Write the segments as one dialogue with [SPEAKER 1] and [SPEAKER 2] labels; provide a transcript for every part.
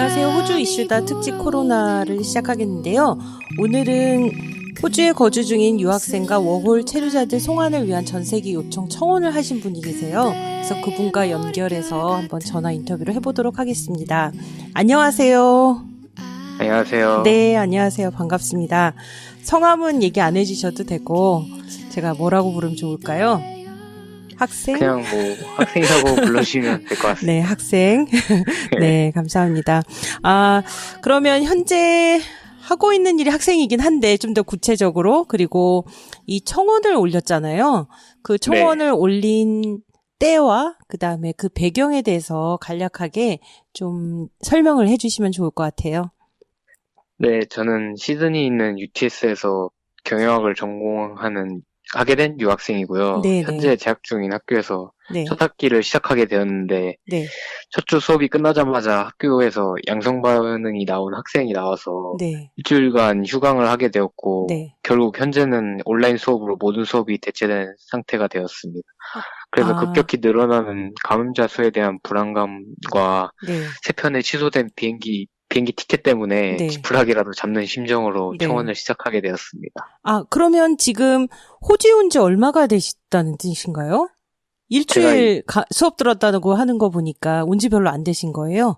[SPEAKER 1] 안녕하세요. 호주 이슈다 특집 코로나를 시작하겠는데요. 오늘은 호주에 거주 중인 유학생과 워홀 체류자들 송환을 위한 전세기 요청 청원을 하신 분이 계세요. 그래서 그분과 연결해서 한번 전화 인터뷰를 해보도록 하겠습니다. 안녕하세요.
[SPEAKER 2] 안녕하세요.
[SPEAKER 1] 네, 안녕하세요. 반갑습니다. 성함은 얘기 안 해주셔도 되고 제가 뭐라고 부르면 좋을까요? 학생?
[SPEAKER 2] 그냥 학생이라고 불러주시면 될 것 같습니다.
[SPEAKER 1] 네, 학생. 네, 감사합니다. 그러면 현재 하고 있는 일이 학생이긴 한데 좀 더 구체적으로, 그리고 이 청원을 올렸잖아요. 그 청원을 올린 때와 그다음에 그 배경에 대해서 간략하게 좀 설명을 해주시면 좋을 것 같아요.
[SPEAKER 2] 네, 저는 시드니에 있는 UTS에서 경영학을 하게 된 유학생이고요.
[SPEAKER 1] 네네.
[SPEAKER 2] 현재 재학 중인 학교에서
[SPEAKER 1] 네.
[SPEAKER 2] 첫 학기를 시작하게 되었는데
[SPEAKER 1] 네.
[SPEAKER 2] 첫 주 수업이 끝나자마자 학교에서 양성 반응이 나온 학생이 나와서
[SPEAKER 1] 네.
[SPEAKER 2] 일주일간 휴강을 하게 되었고
[SPEAKER 1] 네.
[SPEAKER 2] 결국 현재는 온라인 수업으로 모든 수업이 대체된 상태가 되었습니다. 그래서 급격히 늘어나는 감염자 수에 대한 불안감과
[SPEAKER 1] 네.
[SPEAKER 2] 3편의 취소된 비행기 티켓 때문에
[SPEAKER 1] 네.
[SPEAKER 2] 지푸라기라도 잡는 심정으로
[SPEAKER 1] 네.
[SPEAKER 2] 청원을 시작하게 되었습니다.
[SPEAKER 1] 그러면 지금 호주에 온 지 얼마가 되셨다는 뜻인가요? 일주일 수업 들었다고 하는 거 보니까 온 지 별로 안 되신 거예요?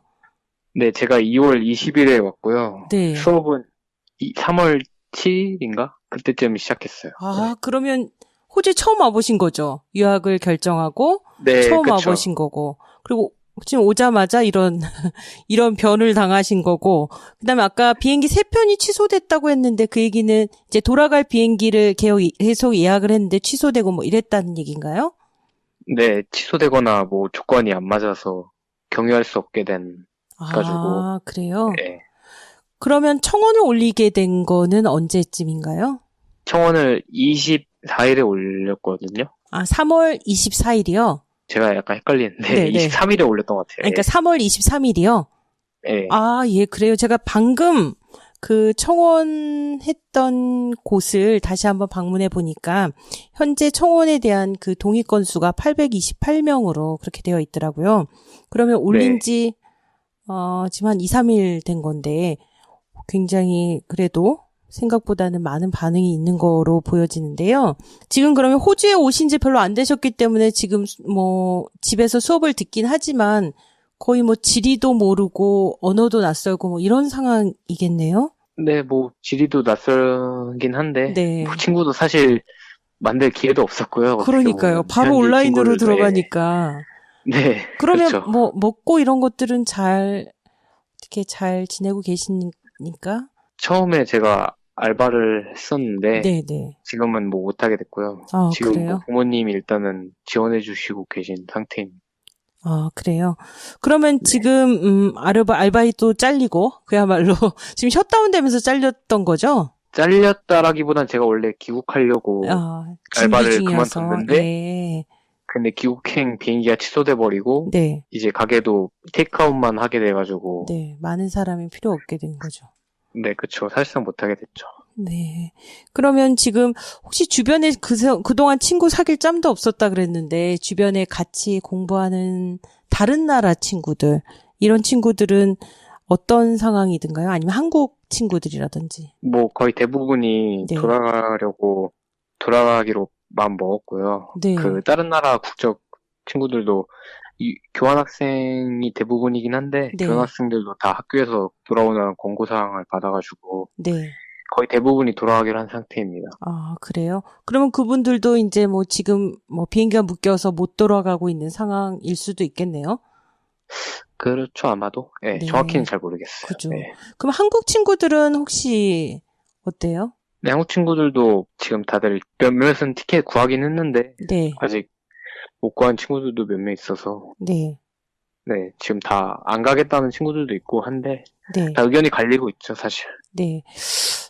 [SPEAKER 2] 네, 제가 2월 20일에 왔고요.
[SPEAKER 1] 네.
[SPEAKER 2] 수업은 3월 7일인가? 그때쯤 시작했어요. 네.
[SPEAKER 1] 그러면 호주에 처음 와보신 거죠? 유학을 결정하고
[SPEAKER 2] 네,
[SPEAKER 1] 처음
[SPEAKER 2] 그쵸.
[SPEAKER 1] 와보신 거고. 그리고 지금 오자마자 이런 변을 당하신 거고. 그다음에 아까 비행기 3편이 취소됐다고 했는데 그 얘기는 이제 돌아갈 비행기를 계속 예약을 했는데 취소되고 뭐 이랬다는 얘기인가요?
[SPEAKER 2] 네, 취소되거나 조건이 안 맞아서 경유할 수 없게 가지고.
[SPEAKER 1] 그래요?
[SPEAKER 2] 네.
[SPEAKER 1] 그러면 청원을 올리게 된 거는 언제쯤인가요?
[SPEAKER 2] 청원을 24일에 올렸거든요.
[SPEAKER 1] 3월 24일이요?
[SPEAKER 2] 제가 약간 헷갈리는데
[SPEAKER 1] 네네.
[SPEAKER 2] 23일에 올렸던 것 같아요.
[SPEAKER 1] 그러니까 3월 23일이요?
[SPEAKER 2] 네.
[SPEAKER 1] 예, 그래요. 제가 방금 그 청원했던 곳을 다시 한번 방문해 보니까 현재 청원에 대한 그 동의 건수가 828명으로 그렇게 되어 있더라고요. 그러면 올린 지 지금 한 2, 3일 된 건데 굉장히 그래도 생각보다는 많은 반응이 있는 거로 보여지는데요. 지금 그러면 호주에 오신 지 별로 안 되셨기 때문에 지금 집에서 수업을 듣긴 하지만 거의 지리도 모르고 언어도 낯설고 이런 상황이겠네요.
[SPEAKER 2] 네, 지리도 낯설긴 한데
[SPEAKER 1] 네.
[SPEAKER 2] 친구도 사실 만들 기회도 없었고요.
[SPEAKER 1] 그러니까요. 바로 온라인으로 들어가니까.
[SPEAKER 2] 네.
[SPEAKER 1] 그러면
[SPEAKER 2] 그렇죠.
[SPEAKER 1] 먹고 이런 것들은 어떻게 잘 지내고 계십니까?
[SPEAKER 2] 처음에 제가 알바를 했었는데
[SPEAKER 1] 네네.
[SPEAKER 2] 지금은 못하게 됐고요. 지금
[SPEAKER 1] 그래요?
[SPEAKER 2] 부모님이 일단은 지원해 주시고 계신 상태입니다.
[SPEAKER 1] 그래요. 그러면 지금 알바이도 잘리고 그야말로 지금 셧다운 되면서 잘렸던 거죠?
[SPEAKER 2] 잘렸다라기보단 제가 원래 귀국하려고 알바를 그만뒀는데
[SPEAKER 1] 네.
[SPEAKER 2] 근데 귀국행 비행기가 취소돼 버리고
[SPEAKER 1] 네.
[SPEAKER 2] 이제 가게도 테이크아웃만 하게 돼가지고
[SPEAKER 1] 네, 많은 사람이 필요 없게 된 거죠.
[SPEAKER 2] 네, 그쵸. 사실상 못하게 됐죠.
[SPEAKER 1] 네. 그러면 지금 혹시 주변에 그동안 친구 사귈 짬도 없었다 그랬는데 주변에 같이 공부하는 다른 나라 친구들, 이런 친구들은 어떤 상황이든가요? 아니면 한국 친구들이라든지?
[SPEAKER 2] 거의 대부분이
[SPEAKER 1] 네.
[SPEAKER 2] 돌아가기로 마음 먹었고요.
[SPEAKER 1] 네.
[SPEAKER 2] 다른 나라 국적 친구들도 교환학생이 대부분이긴 한데
[SPEAKER 1] 네.
[SPEAKER 2] 교환학생들도 다 학교에서 돌아오는 권고사항을 받아가지고
[SPEAKER 1] 네.
[SPEAKER 2] 거의 대부분이 돌아가기로 한 상태입니다.
[SPEAKER 1] 그래요? 그러면 그분들도 이제 지금 비행기가 묶여서 못 돌아가고 있는 상황일 수도 있겠네요?
[SPEAKER 2] 그렇죠, 아마도. 네,
[SPEAKER 1] 네.
[SPEAKER 2] 정확히는 잘 모르겠어요.
[SPEAKER 1] 그죠.
[SPEAKER 2] 네.
[SPEAKER 1] 그럼 한국 친구들은 혹시 어때요?
[SPEAKER 2] 네, 한국 친구들도 지금 다들 몇몇은 티켓 구하긴 했는데
[SPEAKER 1] 네.
[SPEAKER 2] 아직 못 구한 친구들도 몇 명 있어서
[SPEAKER 1] 네.
[SPEAKER 2] 네, 지금 다 안 가겠다는 친구들도 있고 한데
[SPEAKER 1] 네.
[SPEAKER 2] 다 의견이 갈리고 있죠, 사실.
[SPEAKER 1] 네.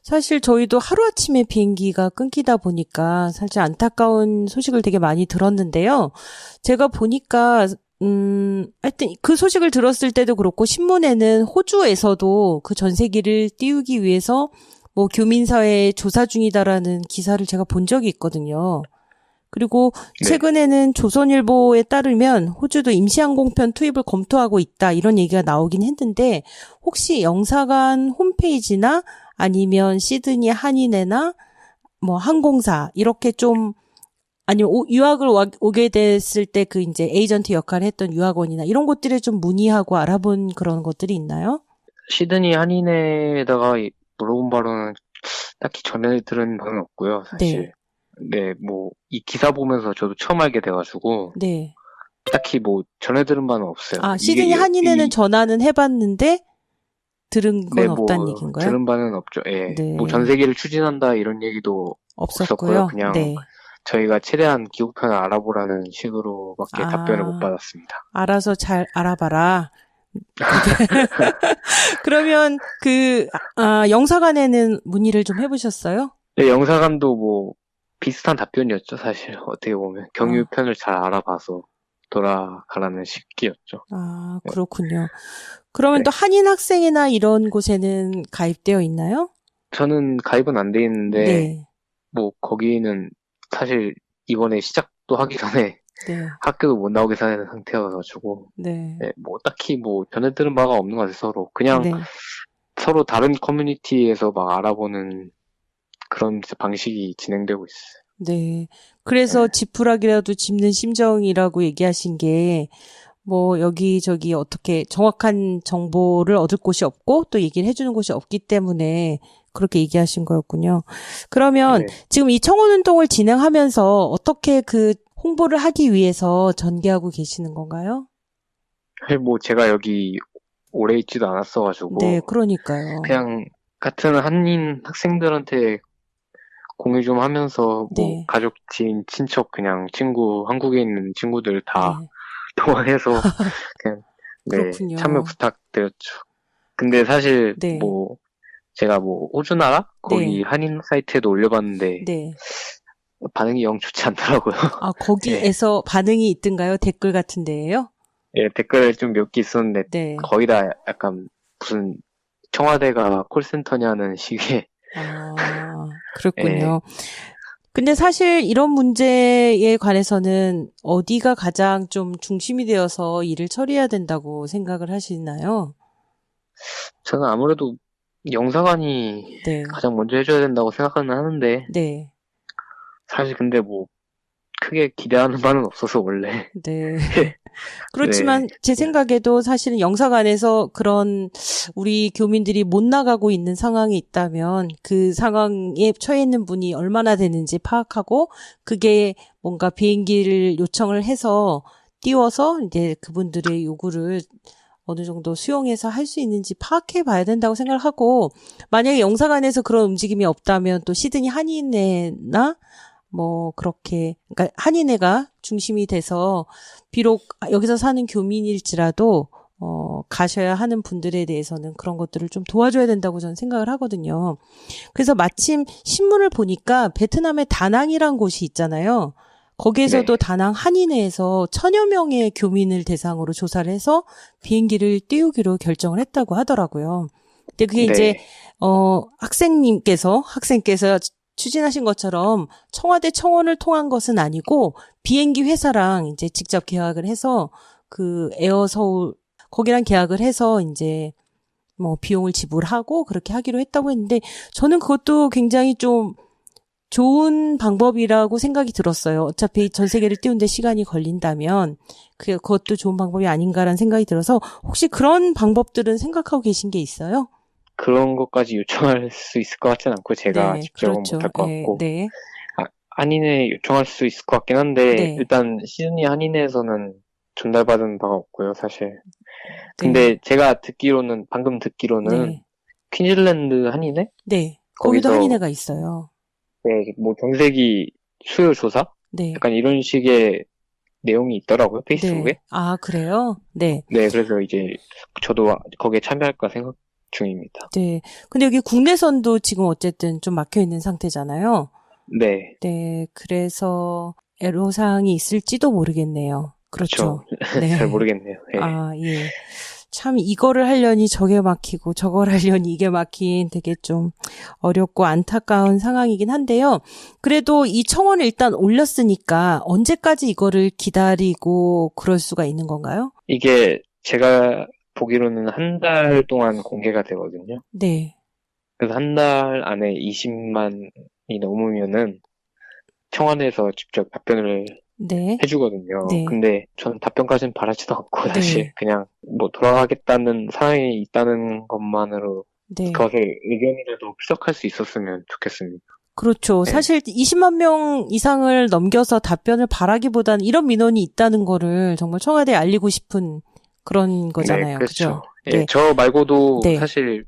[SPEAKER 1] 사실 저희도 하루아침에 비행기가 끊기다 보니까 사실 안타까운 소식을 되게 많이 들었는데요. 제가 보니까 하여튼 그 소식을 들었을 때도 그렇고 신문에는 호주에서도 그 전세기를 띄우기 위해서 교민사회 조사 중이다라는 기사를 제가 본 적이 있거든요. 그리고
[SPEAKER 2] 네.
[SPEAKER 1] 최근에는 조선일보에 따르면 호주도 임시항공편 투입을 검토하고 있다 이런 얘기가 나오긴 했는데 혹시 영사관 홈페이지나 아니면 시드니 한인회나 뭐 항공사 이렇게 좀 아니면 유학을 오게 됐을 때 그 이제 에이전트 역할을 했던 유학원이나 이런 곳들에 좀 문의하고 알아본 그런 것들이 있나요?
[SPEAKER 2] 시드니 한인회에다가 물어본 바로는 딱히 전해 들은 바는 없고요, 사실. 네, 뭐, 이 기사 보면서 저도 처음 알게 돼가지고,
[SPEAKER 1] 네.
[SPEAKER 2] 딱히 뭐, 전해 들은 바는 없어요.
[SPEAKER 1] 아, 시드니 한인회는 전화는 해봤는데 들은 건
[SPEAKER 2] 네,
[SPEAKER 1] 없다는
[SPEAKER 2] 뭐,
[SPEAKER 1] 얘기인가요?
[SPEAKER 2] 들은 바는 없죠. 예.
[SPEAKER 1] 네.
[SPEAKER 2] 뭐, 전 세계를 추진한다, 이런 얘기도 없었고요.
[SPEAKER 1] 없었고요.
[SPEAKER 2] 그냥
[SPEAKER 1] 네.
[SPEAKER 2] 저희가 최대한 기록편을 알아보라는 식으로밖에 답변을 못
[SPEAKER 1] 아,
[SPEAKER 2] 받았습니다.
[SPEAKER 1] 알아서 잘 알아봐라. 그러면 영사관에는 문의를 좀 해보셨어요?
[SPEAKER 2] 네, 영사관도 뭐, 비슷한 답변이었죠, 사실. 어떻게 보면.
[SPEAKER 1] 아,
[SPEAKER 2] 경유편을 잘 알아봐서 돌아가라는 식이었죠.
[SPEAKER 1] 아,
[SPEAKER 2] 네.
[SPEAKER 1] 그렇군요. 그러면
[SPEAKER 2] 네.
[SPEAKER 1] 또 한인 학생이나 이런 곳에는 가입되어 있나요?
[SPEAKER 2] 저는 가입은 안 돼 있는데,
[SPEAKER 1] 네,
[SPEAKER 2] 뭐, 거기는 사실 이번에 시작도 하기 전에
[SPEAKER 1] 네,
[SPEAKER 2] 학교도 못 나오게 사는 상태여가지고,
[SPEAKER 1] 네,
[SPEAKER 2] 네, 뭐, 딱히 뭐, 전해 들은 바가 없는 것 같아요, 서로. 그냥
[SPEAKER 1] 네,
[SPEAKER 2] 서로 다른 커뮤니티에서 막 알아보는 그런 방식이 진행되고 있어요.
[SPEAKER 1] 네. 그래서 지푸라기라도 짚는 심정이라고 얘기하신 게, 뭐, 여기저기 어떻게 정확한 정보를 얻을 곳이 없고, 또 얘기를 해주는 곳이 없기 때문에 그렇게 얘기하신 거였군요. 그러면
[SPEAKER 2] 네.
[SPEAKER 1] 지금 이 청원운동을 진행하면서 어떻게 그 홍보를 하기 위해서 전개하고 계시는 건가요?
[SPEAKER 2] 사실 뭐, 제가 여기 오래 있지도 않았어가지고,
[SPEAKER 1] 네, 그러니까요.
[SPEAKER 2] 그냥 같은 한인 학생들한테 공유 좀 하면서 뭐,
[SPEAKER 1] 네,
[SPEAKER 2] 가족, 지인, 친척, 그냥 친구, 한국에 있는 친구들 다
[SPEAKER 1] 네.
[SPEAKER 2] 동원해서 그냥 네, 참여
[SPEAKER 1] 그렇군요.
[SPEAKER 2] 부탁드렸죠. 근데 사실
[SPEAKER 1] 네,
[SPEAKER 2] 뭐 제가 뭐 호주나라 거기
[SPEAKER 1] 네,
[SPEAKER 2] 한인 사이트에도 올려봤는데
[SPEAKER 1] 네.
[SPEAKER 2] 반응이 영 좋지 않더라고요.
[SPEAKER 1] 아,
[SPEAKER 2] 예,
[SPEAKER 1] 거기에서 반응이 있던가요? 댓글 같은 데에요?
[SPEAKER 2] 예, 댓글 좀 몇 개 있었는데
[SPEAKER 1] 네.
[SPEAKER 2] 거의 다 약간 무슨 청와대가 콜센터냐는 식의
[SPEAKER 1] 아,
[SPEAKER 2] 예,
[SPEAKER 1] 그렇군요. 근데 사실 이런 문제에 관해서는 어디가 가장 좀 중심이 되어서 일을 처리해야 된다고 생각을 하시나요?
[SPEAKER 2] 저는 아무래도 영사관이
[SPEAKER 1] 네,
[SPEAKER 2] 가장 먼저 해줘야 된다고 생각은 하는데
[SPEAKER 1] 네,
[SPEAKER 2] 사실 근데 뭐 크게 기대하는 바는 없어서 원래
[SPEAKER 1] 네.
[SPEAKER 2] 네,
[SPEAKER 1] 그렇지만 제 생각에도 사실은 영사관에서 그런 우리 교민들이 못 나가고 있는 상황이 있다면 그 상황에 처해 있는 분이 얼마나 되는지 파악하고 그게 뭔가 비행기를 요청을 해서 띄워서 이제 그분들의 요구를 어느 정도 수용해서 할 수 있는지 파악해 봐야 된다고 생각을 하고 만약에 영사관에서 그런 움직임이 없다면 또 시드니 한인회나 뭐 그렇게 그러니까 한인회가 중심이 돼서 비록 여기서 사는 교민일지라도 가셔야 하는 분들에 대해서는 그런 것들을 좀 도와줘야 된다고 저는 생각을 하거든요. 그래서 마침 신문을 보니까 베트남의 다낭이란 곳이 있잖아요. 거기에서도
[SPEAKER 2] 네,
[SPEAKER 1] 다낭 한인회에서 1000여 명의 교민을 대상으로 조사를 해서 비행기를 띄우기로 결정을 했다고 하더라고요. 근데 그게 이제
[SPEAKER 2] 네,
[SPEAKER 1] 학생께서 추진하신 것처럼 청와대 청원을 통한 것은 아니고 비행기 회사랑 이제 직접 계약을 해서 그 에어 서울 거기랑 계약을 해서 이제 뭐 비용을 지불하고 그렇게 하기로 했다고 했는데 저는 그것도 굉장히 좀 좋은 방법이라고 생각이 들었어요. 어차피 전 세계를 띄우는데 시간이 걸린다면 그것도 좋은 방법이 아닌가라는 생각이 들어서 혹시 그런 방법들은 생각하고 계신 게 있어요?
[SPEAKER 2] 그런 것까지 요청할 수 있을 것 같진 않고 제가
[SPEAKER 1] 네,
[SPEAKER 2] 직접은
[SPEAKER 1] 그렇죠.
[SPEAKER 2] 못할 것
[SPEAKER 1] 네,
[SPEAKER 2] 같고
[SPEAKER 1] 네,
[SPEAKER 2] 한인회 요청할 수 있을 것 같긴 한데
[SPEAKER 1] 네,
[SPEAKER 2] 일단 시드니 한인회에서는 전달받은 바가 없고요, 사실.
[SPEAKER 1] 네,
[SPEAKER 2] 근데 제가 듣기로는 방금 듣기로는
[SPEAKER 1] 네.
[SPEAKER 2] 퀸즐랜드 한인회
[SPEAKER 1] 네. 거기도
[SPEAKER 2] 거기서
[SPEAKER 1] 한인회가 있어요.
[SPEAKER 2] 네, 뭐 경세기 수요 조사
[SPEAKER 1] 네.
[SPEAKER 2] 약간 이런 식의 내용이 있더라고요,
[SPEAKER 1] 네.
[SPEAKER 2] 페이스북에.
[SPEAKER 1] 아, 그래요? 네.
[SPEAKER 2] 네, 그래서 이제 저도 거기에 참여할까 생각 중입니다.
[SPEAKER 1] 네. 근데 여기 국내선도 지금 어쨌든 좀 막혀 있는 상태잖아요.
[SPEAKER 2] 네,
[SPEAKER 1] 네. 그래서 애로사항이 있을지도 모르겠네요.
[SPEAKER 2] 그쵸.
[SPEAKER 1] 그렇죠.
[SPEAKER 2] 잘
[SPEAKER 1] 네.
[SPEAKER 2] 모르겠네요. 예.
[SPEAKER 1] 아, 예. 참 이거를 하려니 저게 막히고 저걸 하려니 이게 막힌 되게 좀 어렵고 안타까운 상황이긴 한데요. 그래도 이 청원을 일단 올렸으니까 언제까지 이거를 기다리고 그럴 수가 있는 건가요?
[SPEAKER 2] 이게 제가 보기로는 한 달 동안 공개가 되거든요.
[SPEAKER 1] 네.
[SPEAKER 2] 그래서 한 달 안에 20만이 넘으면은 청와대에서 직접 답변을
[SPEAKER 1] 네.
[SPEAKER 2] 해주거든요.
[SPEAKER 1] 네.
[SPEAKER 2] 근데 전 답변까지는 바라지도 않고
[SPEAKER 1] 네.
[SPEAKER 2] 사실 그냥 뭐 돌아가겠다는 사람이 있다는 것만으로
[SPEAKER 1] 네.
[SPEAKER 2] 그것에 의견이라도 피력할 수 있었으면 좋겠습니다.
[SPEAKER 1] 그렇죠.
[SPEAKER 2] 네.
[SPEAKER 1] 사실 20만 명 이상을 넘겨서 답변을 바라기보다는 이런 민원이 있다는 거를 정말 청와대에 알리고 싶은 그런 거잖아요.
[SPEAKER 2] 네, 그렇죠.
[SPEAKER 1] 그죠?
[SPEAKER 2] 예,
[SPEAKER 1] 네.
[SPEAKER 2] 저 말고도
[SPEAKER 1] 네.
[SPEAKER 2] 사실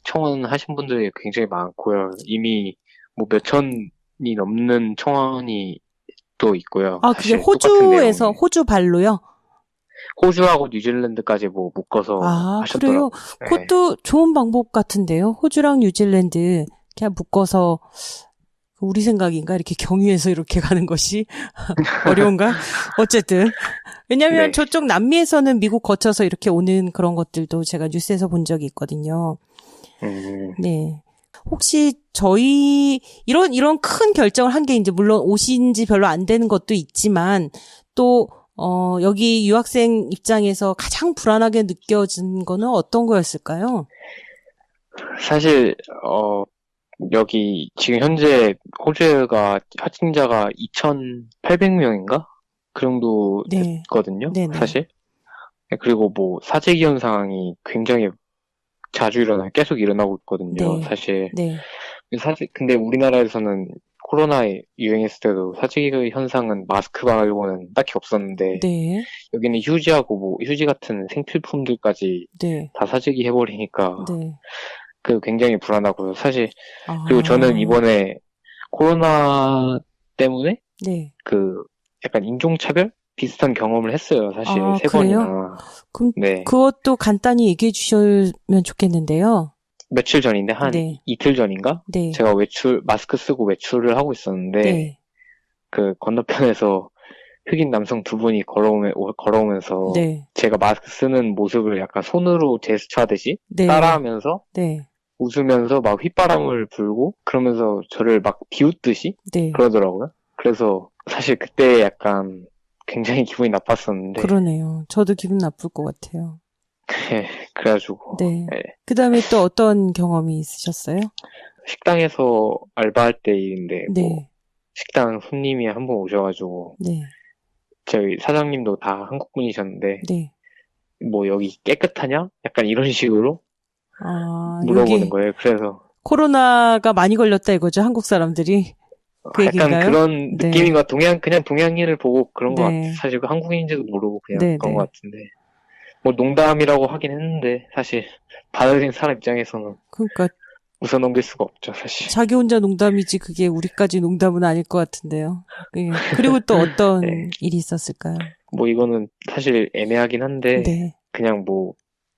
[SPEAKER 2] 청원 하신 분들이 굉장히 많고요. 이미 뭐 몇천이 넘는 청원이 또 있고요.
[SPEAKER 1] 아, 그게
[SPEAKER 2] 사실 똑같은
[SPEAKER 1] 호주에서
[SPEAKER 2] 내용이.
[SPEAKER 1] 호주 발로요?
[SPEAKER 2] 호주하고 뉴질랜드까지 뭐 묶어서
[SPEAKER 1] 아,
[SPEAKER 2] 하셨더라고요.
[SPEAKER 1] 그래요?
[SPEAKER 2] 네.
[SPEAKER 1] 그것도 좋은 방법 같은데요. 호주랑 뉴질랜드 그냥 묶어서 우리 생각인가? 이렇게 경유해서 이렇게 가는 것이 어려운가? 어쨌든. 왜냐면
[SPEAKER 2] 네.
[SPEAKER 1] 저쪽 남미에서는 미국 거쳐서 이렇게 오는 그런 것들도 제가 뉴스에서 본 적이 있거든요. 네. 혹시 저희 이런 큰 결정을 한 게 이제 물론 오신 지 별로 안 되는 것도 있지만 또 여기 유학생 입장에서 가장 불안하게 느껴진 거는 어떤 거였을까요?
[SPEAKER 2] 사실 여기 지금 현재 호주가 확진자가 2,800명인가? 그 정도
[SPEAKER 1] 네.
[SPEAKER 2] 됐거든요.
[SPEAKER 1] 네네.
[SPEAKER 2] 사실. 그리고 뭐 사재기 현상이 굉장히 자주 계속 일어나고 있거든요.
[SPEAKER 1] 네.
[SPEAKER 2] 사실.
[SPEAKER 1] 네.
[SPEAKER 2] 근데 우리나라에서는 코로나 유행했을 때도 사재기 현상은 마스크 말고는 딱히 없었는데
[SPEAKER 1] 네.
[SPEAKER 2] 여기는 휴지하고 뭐 휴지 같은 생필품들까지
[SPEAKER 1] 네.
[SPEAKER 2] 다 사재기 해버리니까
[SPEAKER 1] 네.
[SPEAKER 2] 그 굉장히 불안하고요. 사실
[SPEAKER 1] 아.
[SPEAKER 2] 그리고 저는 이번에 코로나 때문에
[SPEAKER 1] 네.
[SPEAKER 2] 그 약간 인종차별 비슷한 경험을 했어요. 사실
[SPEAKER 1] 아,
[SPEAKER 2] 세
[SPEAKER 1] 그래요?
[SPEAKER 2] 번이나.
[SPEAKER 1] 그럼
[SPEAKER 2] 네.
[SPEAKER 1] 그것도 간단히 얘기해 주시면 좋겠는데요.
[SPEAKER 2] 며칠 전인데 한
[SPEAKER 1] 네.
[SPEAKER 2] 이틀 전인가?
[SPEAKER 1] 네.
[SPEAKER 2] 제가 마스크 쓰고 외출을 하고 있었는데
[SPEAKER 1] 네.
[SPEAKER 2] 그 건너편에서 흑인 남성 두 분이 걸어오면서
[SPEAKER 1] 네.
[SPEAKER 2] 제가 마스크 쓰는 모습을 약간 손으로 제스처하듯이
[SPEAKER 1] 네.
[SPEAKER 2] 따라하면서
[SPEAKER 1] 네.
[SPEAKER 2] 웃으면서 막 휘바람을 불고 그러면서 저를 막 비웃듯이
[SPEAKER 1] 네.
[SPEAKER 2] 그러더라고요. 그래서 사실 그때 약간 굉장히 기분이 나빴었는데
[SPEAKER 1] 그러네요. 저도 기분 나쁠 것 같아요.
[SPEAKER 2] 그래가지고
[SPEAKER 1] 네.
[SPEAKER 2] 네.
[SPEAKER 1] 그다음에 또 어떤 경험이 있으셨어요?
[SPEAKER 2] 식당에서 알바할 때 일인데 뭐
[SPEAKER 1] 네.
[SPEAKER 2] 식당 손님이 한 분 오셔가지고
[SPEAKER 1] 네.
[SPEAKER 2] 저희 사장님도 다 한국 분이셨는데
[SPEAKER 1] 네.
[SPEAKER 2] 뭐 여기 깨끗하냐? 약간 이런 식으로
[SPEAKER 1] 아,
[SPEAKER 2] 물어보는
[SPEAKER 1] 여기
[SPEAKER 2] 거예요. 그래서
[SPEAKER 1] 코로나가 많이 걸렸다 이거죠, 한국 사람들이. 그
[SPEAKER 2] 약간
[SPEAKER 1] 얘기인가요?
[SPEAKER 2] 그런
[SPEAKER 1] 네.
[SPEAKER 2] 느낌인 것 같아요. 그냥 동양인을 보고 그런 것
[SPEAKER 1] 네.
[SPEAKER 2] 같아요. 사실 그 한국인인지도 모르고 그냥
[SPEAKER 1] 네,
[SPEAKER 2] 그런
[SPEAKER 1] 네.
[SPEAKER 2] 것 같은데 뭐 농담이라고 하긴 했는데 사실 받아들인 사람 입장에서는
[SPEAKER 1] 그러니까
[SPEAKER 2] 웃어 넘길 수가 없죠, 사실.
[SPEAKER 1] 자기 혼자 농담이지 그게 우리까지 농담은 아닐 것 같은데요. 예. 그리고 또 어떤
[SPEAKER 2] 네.
[SPEAKER 1] 일이 있었을까요?
[SPEAKER 2] 뭐 이거는 사실 애매하긴 한데
[SPEAKER 1] 네.
[SPEAKER 2] 그냥 뭐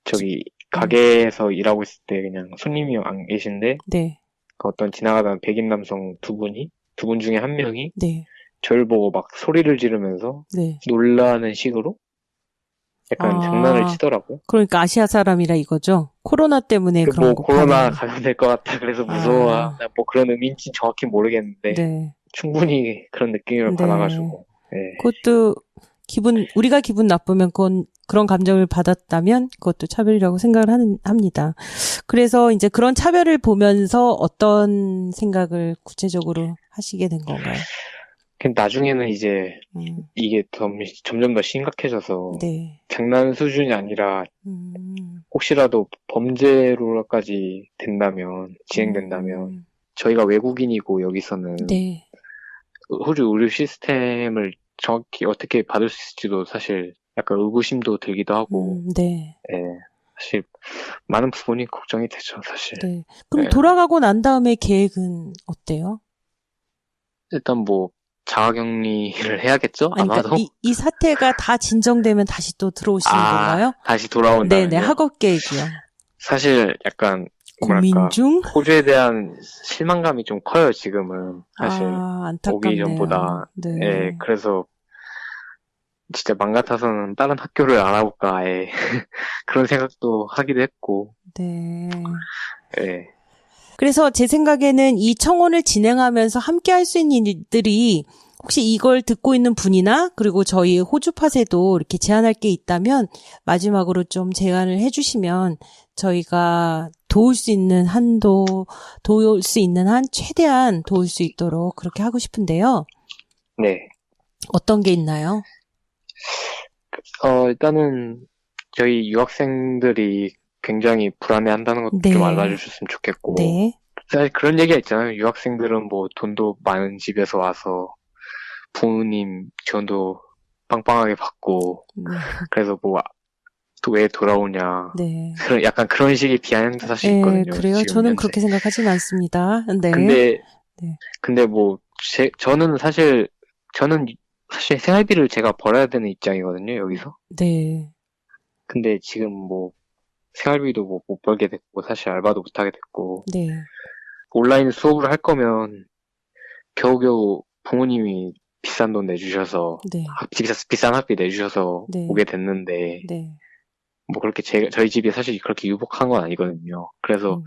[SPEAKER 2] 저기 가게에서 일하고 있을 때 그냥 손님이 안 계신데
[SPEAKER 1] 네.
[SPEAKER 2] 그 어떤 지나가던 백인 남성 두 분 중에 한 명이
[SPEAKER 1] 네.
[SPEAKER 2] 저를 보고 막 소리를 지르면서
[SPEAKER 1] 네.
[SPEAKER 2] 놀라는 식으로 약간 장난을 치더라고요.
[SPEAKER 1] 그러니까 아시아 사람이라 이거죠? 코로나 때문에
[SPEAKER 2] 그
[SPEAKER 1] 그런
[SPEAKER 2] 뭐
[SPEAKER 1] 거
[SPEAKER 2] 코로나
[SPEAKER 1] 반응.
[SPEAKER 2] 감염될 것 같다 그래서 무서워. 뭐 그런 의미인지 정확히 모르겠는데
[SPEAKER 1] 네.
[SPEAKER 2] 충분히 그런 느낌을
[SPEAKER 1] 네.
[SPEAKER 2] 받아가지고. 네.
[SPEAKER 1] 그것도 우리가 기분 나쁘면 그런 감정을 받았다면 그것도 차별이라고 생각을 합니다. 그래서 이제 그런 차별을 보면서 어떤 생각을 구체적으로 하시게 된 건가요?
[SPEAKER 2] 나중에는 이제 이게 점점 더 심각해져서
[SPEAKER 1] 네.
[SPEAKER 2] 장난 수준이 아니라 혹시라도 범죄로까지 진행된다면 저희가 외국인이고 여기서는
[SPEAKER 1] 네.
[SPEAKER 2] 호주 의료 시스템을 정확히 어떻게 받을 수 있을지도 사실 약간 의구심도 들기도 하고
[SPEAKER 1] 네.
[SPEAKER 2] 예, 사실 많은 부분이 걱정이 되죠, 사실.
[SPEAKER 1] 네. 그럼
[SPEAKER 2] 네.
[SPEAKER 1] 돌아가고 난 다음에 계획은 어때요?
[SPEAKER 2] 일단 뭐 자가격리를 해야겠죠?
[SPEAKER 1] 아니,
[SPEAKER 2] 아마도.
[SPEAKER 1] 그러니까 이 사태가 다 진정되면 다시 또 들어오시는 건가요?
[SPEAKER 2] 다시 돌아온다면요?
[SPEAKER 1] 네네, 학업 계획이요.
[SPEAKER 2] 사실 약간
[SPEAKER 1] 고민
[SPEAKER 2] 뭐랄까
[SPEAKER 1] 중?
[SPEAKER 2] 호주에 대한 실망감이 좀 커요, 지금은. 사실
[SPEAKER 1] 안타깝네요.
[SPEAKER 2] 오기 전보다.
[SPEAKER 1] 네.
[SPEAKER 2] 예, 그래서 진짜 맘 같아서는 다른 학교를 알아볼까, 아예. 그런 생각도 하기도 했고,
[SPEAKER 1] 네.
[SPEAKER 2] 예.
[SPEAKER 1] 그래서 제 생각에는 이 청원을 진행하면서 함께 할 수 있는 일들이 혹시 이걸 듣고 있는 분이나 그리고 저희 호주팟에도 이렇게 제안할 게 있다면 마지막으로 좀 제안을 해주시면 저희가 도울 수 있는 한도, 도울 수 있는 한 최대한 도울 수 있도록 그렇게 하고 싶은데요.
[SPEAKER 2] 네.
[SPEAKER 1] 어떤 게 있나요?
[SPEAKER 2] 일단은 저희 유학생들이 굉장히 불안해한다는 것도
[SPEAKER 1] 네.
[SPEAKER 2] 좀 알아주셨으면 좋겠고,
[SPEAKER 1] 네.
[SPEAKER 2] 사실 그런 얘기가 있잖아요. 유학생들은 뭐 돈도 많은 집에서 와서 부모님 지원도 빵빵하게 받고, 그래서 뭐 또 왜 돌아오냐.
[SPEAKER 1] 네.
[SPEAKER 2] 약간 그런 식의 비하인드 사실
[SPEAKER 1] 네,
[SPEAKER 2] 있거든요.
[SPEAKER 1] 그래요.
[SPEAKER 2] 지금
[SPEAKER 1] 저는
[SPEAKER 2] 현재.
[SPEAKER 1] 그렇게 생각하진 않습니다. 네. 네.
[SPEAKER 2] 근데 뭐, 저는 사실 생활비를 제가 벌어야 되는 입장이거든요, 여기서.
[SPEAKER 1] 네.
[SPEAKER 2] 근데 지금 뭐, 생활비도 뭐 못 벌게 됐고, 사실 알바도 못 하게 됐고,
[SPEAKER 1] 네.
[SPEAKER 2] 온라인 수업을 할 거면 겨우겨우 부모님이 비싼 돈 내주셔서,
[SPEAKER 1] 네.
[SPEAKER 2] 비싼 학비 내주셔서
[SPEAKER 1] 네.
[SPEAKER 2] 오게 됐는데,
[SPEAKER 1] 네.
[SPEAKER 2] 뭐 그렇게 저희 집이 사실 그렇게 유복한 건 아니거든요. 그래서,
[SPEAKER 1] 음.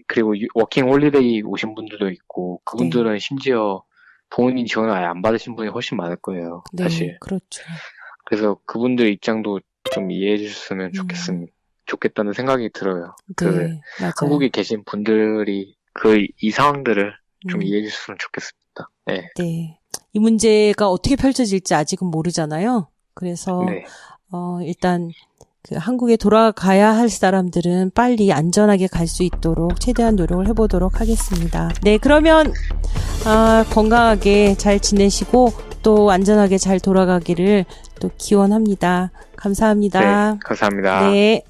[SPEAKER 2] 그리고 워킹 홀리데이 오신 분들도 있고, 그분들은 심지어 부모님 지원을 아예 안 받으신 분이 훨씬 많을 거예요,
[SPEAKER 1] 네.
[SPEAKER 2] 사실.
[SPEAKER 1] 그렇죠.
[SPEAKER 2] 그래서 그분들 입장도 좀 이해해 주셨으면 좋겠다는 생각이 들어요.
[SPEAKER 1] 네. 맞아요.
[SPEAKER 2] 한국에 계신 분들이 이 상황들을 좀 이해해 주셨으면 좋겠습니다. 네.
[SPEAKER 1] 네. 이 문제가 어떻게 펼쳐질지 아직은 모르잖아요. 그래서,
[SPEAKER 2] 네.
[SPEAKER 1] 일단, 한국에 돌아가야 할 사람들은 빨리 안전하게 갈 수 있도록 최대한 노력을 해보도록 하겠습니다. 네, 그러면, 건강하게 잘 지내시고, 또 안전하게 잘 돌아가기를 또 기원합니다. 감사합니다.
[SPEAKER 2] 네, 감사합니다.
[SPEAKER 1] 네.